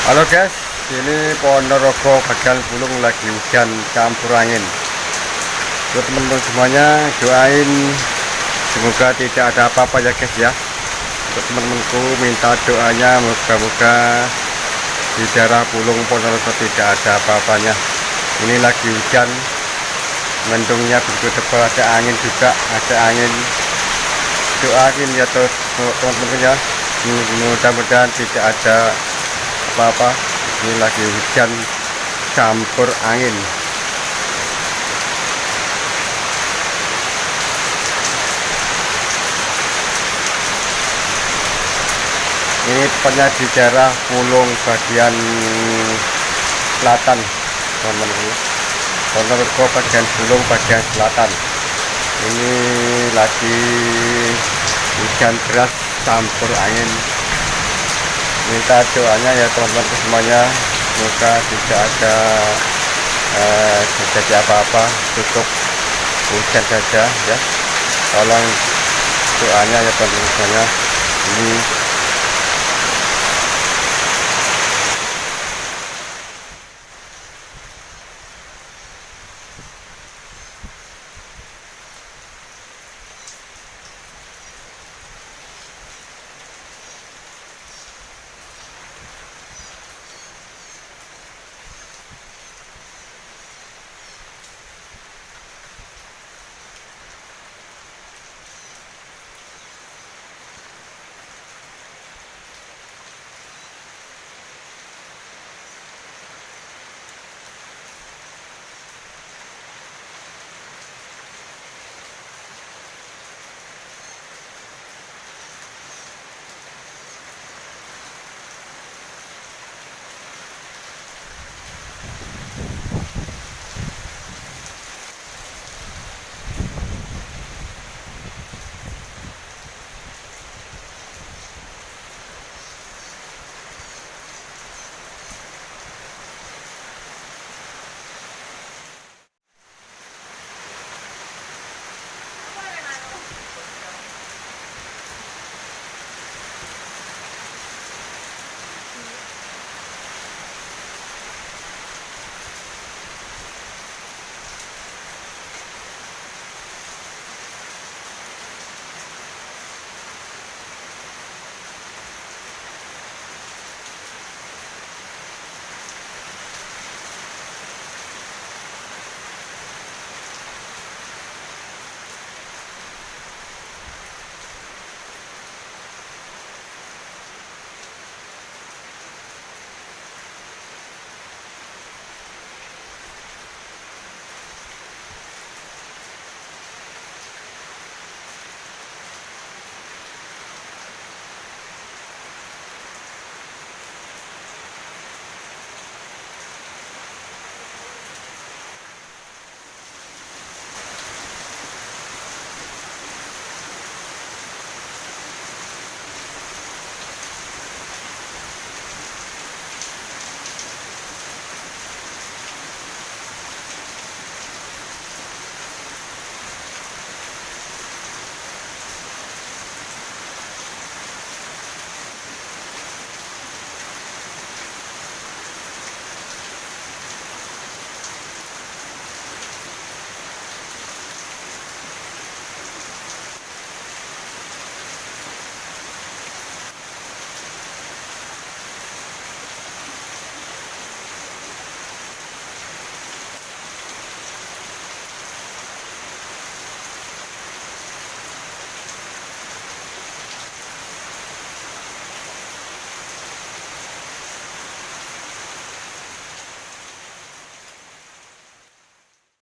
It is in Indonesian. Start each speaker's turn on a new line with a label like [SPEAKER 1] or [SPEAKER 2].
[SPEAKER 1] Halo guys, ini Ponorogo bagian Bulung lagi hujan campur angin. Buat teman-teman semuanya, doain semoga tidak ada apa-apa ya guys ya. Untuk teman-temanku minta doanya moga-moga di daerah Bulung Ponorogo tidak ada apa-apanya. Ini lagi hujan, mendungnya begitu tebal, ada angin juga, ada angin. Doain ya terus teman-teman ya, mudah-mudahan tidak ada apa-apa. Ini lagi hujan campur angin. Ini tepatnya di daerah Bulung bagian selatan, teman-teman. Ponorogo bagian Bulung bagian selatan. Ini lagi hujan deras campur angin. Minta doanya ya teman-teman semuanya, semoga tidak ada terjadi apa-apa, cukup hujan saja ya. Tolong doanya ya teman-teman semuanya.